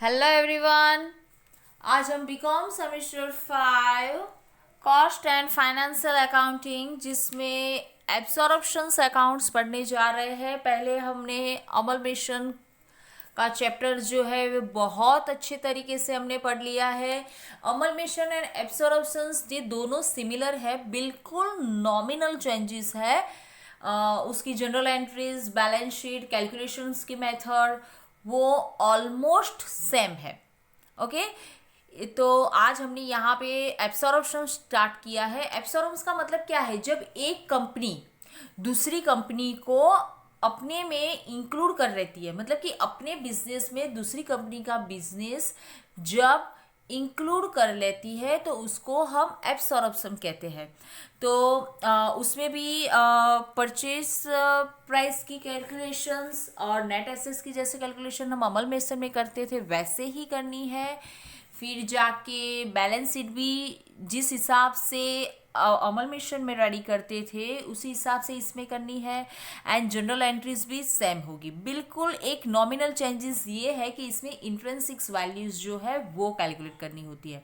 Hello everyone. आज हम BCom semester 5 cost and financial accounting जिसमें एब्सॉर्प्शंस अकाउंट्स पढ़ने जा रहे हैं। पहले हमने अमलमेशन का चैप्टर जो है वो बहुत अच्छे तरीके से हमने पढ़ लिया है। अमलमेशन एंड एब्सॉर्प्शंस ये दोनों सिमिलर है, बिल्कुल नॉमिनल चेंजेस है। उसकी general entries, balance sheet, calculations की मेथड वो ऑलमोस्ट सेम है। ओके, तो आज हमने यहाँ पे एब्सॉर्प्शन स्टार्ट किया है। एब्सॉर्प्शन का मतलब क्या है? जब एक कंपनी दूसरी कंपनी को अपने में इंक्लूड कर लेती है, मतलब कि अपने बिजनेस में दूसरी कंपनी का बिजनेस जब इंक्लूड कर लेती है तो उसको हम एब्सॉर्प्शन कहते हैं। तो उसमें भी परचेज प्राइस की कैलकुलेशंस और नेट एसेट्स की जैसे कैलकुलेशन हम अमल मेसन में करते थे वैसे ही करनी है। फिर जाके बैलेंस शीट भी जिस हिसाब से अमल मिशन में रेडी करते थे उसी हिसाब से इसमें करनी है। एंड जनरल एंट्रीज भी सेम होगी। बिल्कुल एक नॉमिनल चेंजेस ये है कि इसमें इंट्रिंसिक वैल्यूज जो है वो कैलकुलेट करनी होती है।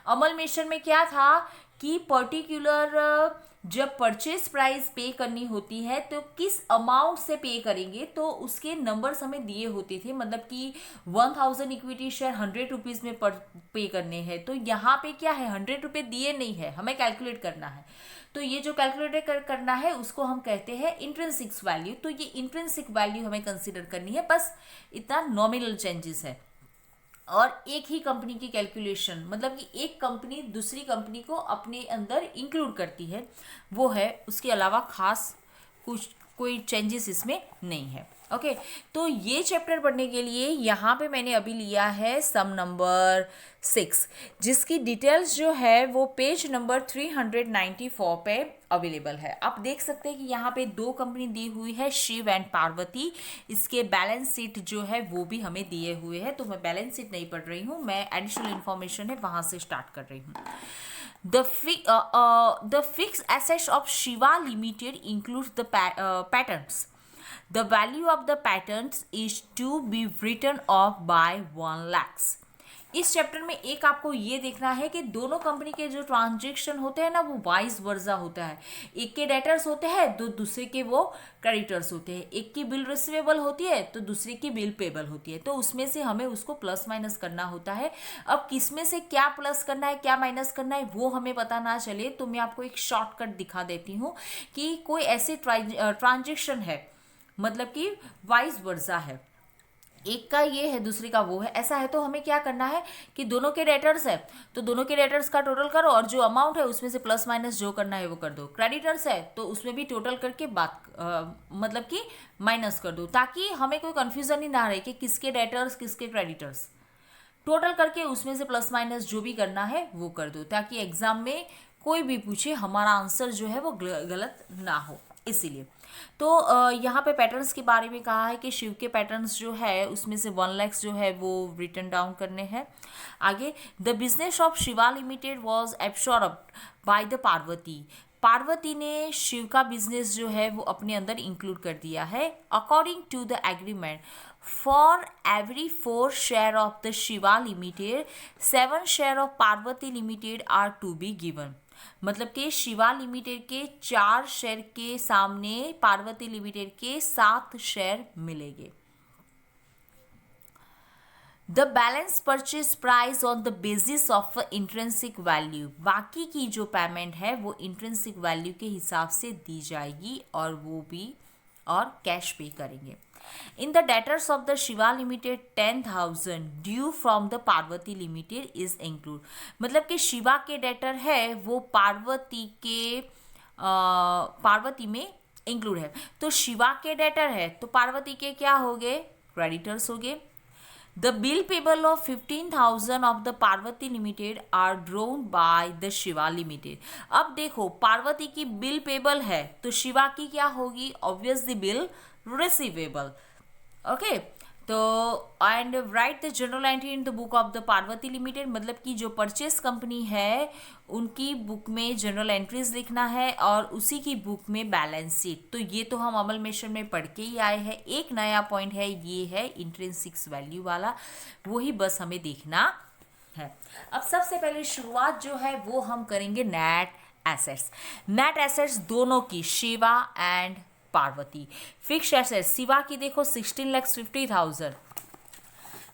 अमलमेशन में क्या था कि पर्टिकुलर जब परचेज प्राइस पे करनी होती है तो किस अमाउंट से पे करेंगे तो उसके नंबर्स हमें दिए होते थे, मतलब कि 1000 इक्विटी शेयर 100 रुपीज़ में पे करने हैं। तो यहाँ पे क्या है, 100 रुपये दिए नहीं है, हमें कैलकुलेट करना है। तो ये जो कैलकुलेट करना है उसको हम कहते हैं इंट्रिंसिक वैल्यू। तो ये इंट्रिंसिक वैल्यू हमें कंसिडर करनी है, बस इतना नॉमिनल चेंजेस है। और एक ही कंपनी की कैलकुलेशन, मतलब कि एक कंपनी दूसरी कंपनी को अपने अंदर इंक्लूड करती है, वो है। उसके अलावा खास कुछ कोई चेंजेस इसमें नहीं है। ओके, तो ये चैप्टर पढ़ने के लिए यहाँ पे मैंने अभी लिया है सम नंबर 6, जिसकी डिटेल्स जो है वो पेज नंबर 394 पे अवेलेबल है। आप देख सकते हैं कि यहाँ पे दो कंपनी दी हुई है, शिव एंड पार्वती। इसके बैलेंस शीट जो है वो भी हमें दिए हुए हैं, तो मैं बैलेंस शीट नहीं पढ़ रही हूँ, मैं एडिशनल इन्फॉर्मेशन है वहाँ से स्टार्ट कर रही हूँ। The fixed assets of Shiva Limited includes the patents. The value of the patents is to be written off by 1 lakhs. इस चैप्टर में एक आपको ये देखना है कि दोनों कंपनी के जो ट्रांजेक्शन होते हैं ना वो वाइस वर्सा होता है। एक के डेटर्स होते हैं तो दूसरे के वो क्रेडिटर्स होते हैं। एक की बिल रिसीवेबल होती है तो दूसरे की बिल पेबल होती है। तो उसमें से हमें उसको प्लस माइनस करना होता है। अब किसमें से क्या प्लस करना है क्या माइनस करना है वो हमें पता ना चले तो मैं आपको एक शॉर्टकट दिखा देती हूँ कि कोई ऐसे ट्रांजेक्शन है, मतलब कि वाइस वर्सा है, एक का ये है दूसरे का वो है, ऐसा है तो हमें क्या करना है कि दोनों के डेटर्स है तो दोनों के डेटर्स का टोटल करो और जो अमाउंट है उसमें से प्लस माइनस जो करना है वो कर दो। क्रेडिटर्स है तो उसमें भी टोटल करके मतलब कि माइनस कर दो, ताकि हमें कोई कंफ्यूजन ही ना रहे कि किसके डेटर्स किसके क्रेडिटर्स। टोटल करके उसमें से प्लस माइनस जो भी करना है वो कर दो, ताकि एग्जाम में कोई भी पूछे हमारा आंसर जो है वो गलत ना हो, इसीलिए। तो यहाँ पे पैटर्न्स के बारे में कहा है कि शिव के पैटर्न्स जो है उसमें से 1 लाख जो है वो रिटर्न डाउन करने हैं। आगे, the business of Shiva limited was absorbed by the Parvati. Parvati ने शिव का बिजनेस जो है वो अपने अंदर इंक्लूड कर दिया है। According to the agreement, for every 4 share of the Shiva limited 7 share of Parvati limited are to be given. मतलब कि शिवा लिमिटेड के 4 शेयर के सामने पार्वती लिमिटेड के 7 शेयर मिलेंगे। The balance purchase price on the basis of intrinsic value. बाकी की जो पेमेंट है वो इंट्रिंसिक वैल्यू के हिसाब से दी जाएगी और वो भी और कैश पे करेंगे। In the debtors of the Shiva limited 10,000 due from the Parvati limited is include. मतलब कि शिवा के डेटर है वो पार्वती में इंक्लूड है। तो शिवा के डेटर है तो पार्वती के क्या हो गए, क्रेडिटर्स हो गए। The bill payable of 15,000 of the Parvati limited are drawn by the Shiva limited. अब देखो पार्वती की बिल पेबल है तो शिवा की क्या होगी, ऑब्वियसली बिल रिसीवेबल। ओके, तो and right the general entry in the book of the Parvati limited, मतलब कि जो परचेस कंपनी है उनकी बुक में जनरल एंट्रीज लिखना है और उसी की बुक में बैलेंस शीट। तो ये तो हम अमलमेशन में पढ़ के ही आए हैं। एक नया पॉइंट है, ये है इंट्रिंसिक वैल्यू वाला, वही बस हमें देखना है। अब सबसे पहले शुरुआत जो है वो हम करेंगे नेट एसेट्स। नेट एसेट्स दोनों की, Shiva and Parvati. Fix assets Shiva की देखो 16,50,000,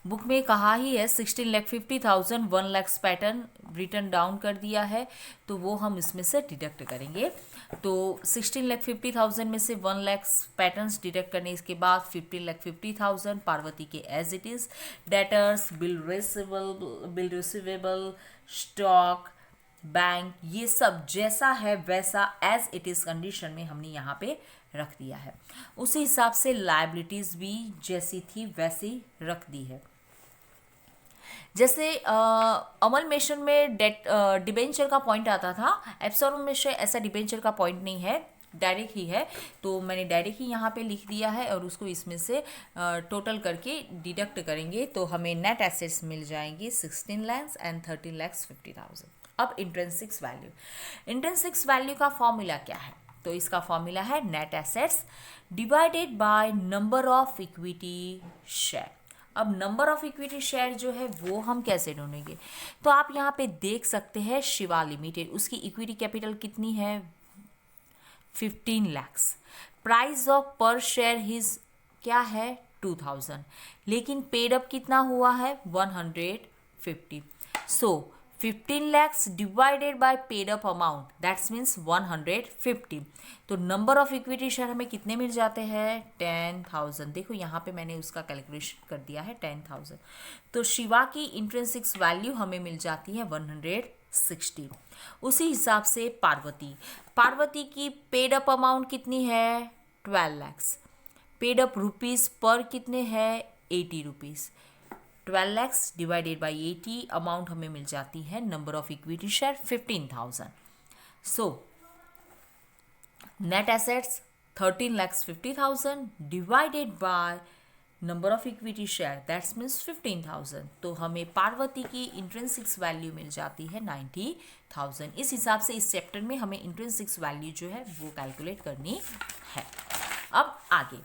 बुक में कहा ही है 16,50,000, 1 लाख पैटर्न रिटर्न डाउन कर दिया है, तो वो हम इसमें से डिडक्ट करेंगे। तो 16,50,000 में से 1 लाख पैटर्न्स डिडक्ट करने के बाद 15,50,000 पार्वती के as it is. Debtors, bill receivable, stock, bank, ये सब जैसा है वैसा एज इट इज कंडीशन में हमने यहाँ पे रख दिया है। उसी हिसाब से लायबिलिटीज भी जैसी थी वैसी रख दी है। जैसे अमलमेशन में डेट डिबेंचर का पॉइंट आता था, एब्सॉर्बमेशन ऐसा डिबेंचर का पॉइंट नहीं है, डायरेक्ट ही है, तो मैंने डायरेक्ट ही यहाँ पे लिख दिया है और उसको इसमें से टोटल करके डिडक्ट करेंगे तो हमें नेट एसेट्स मिल जाएंगी 16 lakhs एंड 13,50,000। अब इंट्रिंसिक वैल्यू, इंट्रिंसिक वैल्यू का फॉर्मूला क्या है? तो इसका फॉर्मूला है net assets divided by number of equity share. अब नंबर ऑफ इक्विटी शेयर जो है वो हम कैसे ढूंढेंगे? तो आप यहाँ पे देख सकते हैं शिवा लिमिटेड, उसकी इक्विटी कैपिटल कितनी है? 15 lakhs। प्राइस ऑफ पर शेयर हिज क्या है? 2000, लेकिन पेड अप कितना हुआ है? 150। सो 15 lakhs divided by paid up amount, that's means 150। तो नंबर ऑफ इक्विटी शेयर हमें कितने मिल जाते हैं? 10,000। देखो यहाँ पे मैंने उसका कैलकुलेशन कर दिया है 10,000। तो शिवा की इंट्रिंसिक वैल्यू हमें मिल जाती है 160। उसी हिसाब से पार्वती की पेड अप अमाउंट कितनी है? 12 lakhs। पेड अप रुपीज़ पर कितने हैं? 80 rupees. 12 lakhs divided by 80, amount हमें मिल जाती है number of equity share 15,000। So net assets 13,50,000 divided by number of equity share, that's means 15,000। तो हमें पार्वती की इंट्रिंसिक वैल्यू मिल जाती है 90,000। इस हिसाब से इस चैप्टर में हमें इंट्रिंसिक वैल्यू जो है वो कैलकुलेट करनी है। अब आगे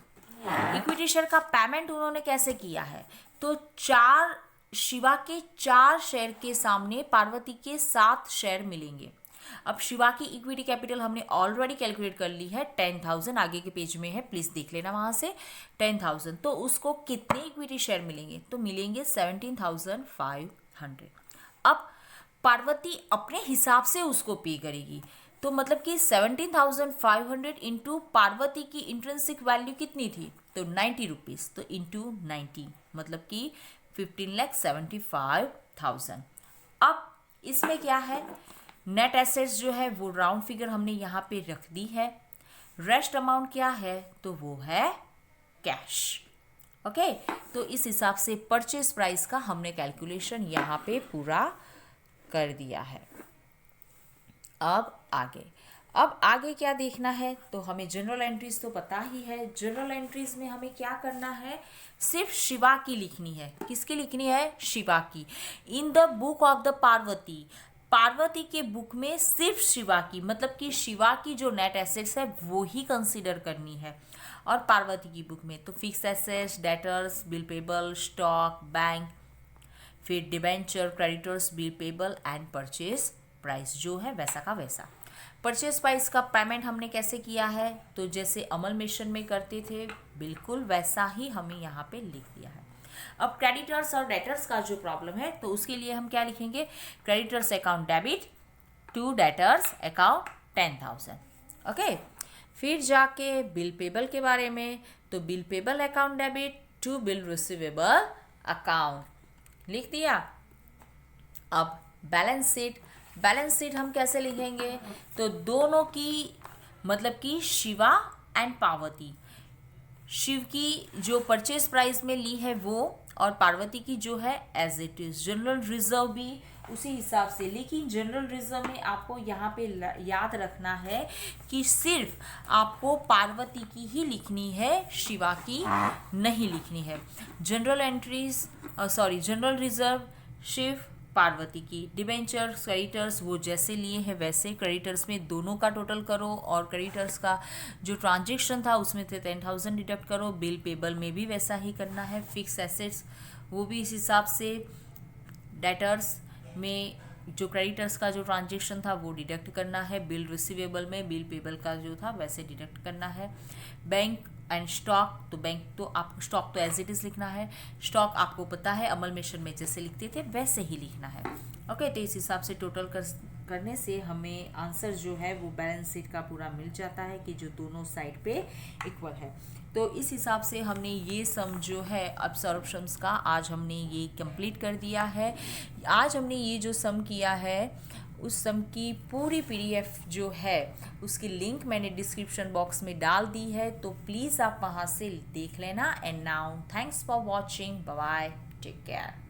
इक्विटी शेयर का पेमेंट उन्होंने कैसे किया है? तो शिवा के 4 शेयर के सामने पार्वती के 7 शेयर मिलेंगे। अब शिवा की इक्विटी कैपिटल हमने ऑलरेडी कैलकुलेट कर ली है 10,000, आगे के पेज में है, प्लीज देख लेना वहां से 10,000। तो उसको कितने इक्विटी शेयर मिलेंगे? तो मिलेंगे 17,500। अब पार्वती अपने हिसाब से उसको पे करेगी, तो मतलब कि 17,500 इंटू पार्वती की इंट्रिंसिक वैल्यू कितनी थी? तो 90 रुपीज़, तो इंटू 90 मतलब कि 15,75,000। अब इसमें क्या है? नेट एसेट्स जो है वो राउंड फिगर हमने यहाँ पे रख दी है। रेस्ट अमाउंट क्या है? तो वो है कैश। ओके, तो इस हिसाब से परचेज प्राइस का हमने कैलकुलेशन यहाँ पे पूरा कर दिया है। अब आगे क्या देखना है? तो हमें जनरल एंट्रीज तो पता ही है। जनरल एंट्रीज में हमें क्या करना है? सिर्फ शिवा की लिखनी है। किसकी लिखनी है? शिवा की। In the book of the Parvati के बुक में सिर्फ शिवा की, मतलब कि शिवा की जो नेट एसेट्स है वो ही कंसीडर करनी है। और पार्वती की बुक में तो fix assets, debtors, bill payable, stock, bank, फिर debenture, creditors, bill payable and purchase price जो है वैसा का वैसा। परचेज प्राइस का पेमेंट हमने कैसे किया है? तो जैसे अमलमेशन में करते थे बिल्कुल वैसा ही हमें यहाँ पे लिख दिया है। अब क्रेडिटर्स और डेटर्स का जो प्रॉब्लम है तो उसके लिए हम क्या लिखेंगे? Creditors account debit to debtors account 10,000। Okay, फिर जाके बिल पेबल के बारे में, तो bill payable account debit to bill receivable account लिख दिया। अब बैलेंस शीट हम कैसे लिखेंगे? तो दोनों की, मतलब कि शिवा एंड पार्वती, शिव की जो परचेज प्राइस में ली है वो, और पार्वती की जो है as it is. General reserve भी उसी हिसाब से। लेकिन जनरल रिजर्व में आपको यहाँ पे याद रखना है कि सिर्फ आपको पार्वती की ही लिखनी है, शिवा की नहीं लिखनी है। General entries general reserve Shiv Parvati की। डिबेंचर्स क्रेडिटर्स वो जैसे लिए हैं वैसे, क्रेडिटर्स में दोनों का टोटल करो और क्रेडिटर्स का जो ट्रांजेक्शन था उसमें से 10,000 डिडक्ट करो। बिल पेबल में भी वैसा ही करना है। फिक्स एसेट्स वो भी इस हिसाब से। डेटर्स में जो क्रेडिटर्स का जो ट्रांजेक्शन था वो डिडक्ट करना है। बिल रिसीवेबल में बिल पेबल का जो था वैसे डिडक्ट करना है। बैंक एंड स्टॉक, तो बैंक तो आप स्टॉक तो एज इट इज़ लिखना है। स्टॉक आपको पता है अमलमेशन में जैसे लिखते थे वैसे ही लिखना है। ओके, तो इस हिसाब से टोटल करने से हमें आंसर जो है वो बैलेंस शीट का पूरा मिल जाता है कि जो दोनों साइड पे इक्वल है। तो इस हिसाब से हमने ये सम जो है अब्सॉर्प्शंस का आज हमने ये कंप्लीट कर दिया है। आज हमने ये जो सम किया है उस सम की पूरी पीडीएफ जो है उसकी लिंक मैंने डिस्क्रिप्शन बॉक्स में डाल दी है, तो प्लीज़ आप वहाँ से देख लेना। And now thanks for watching, bye bye, take care.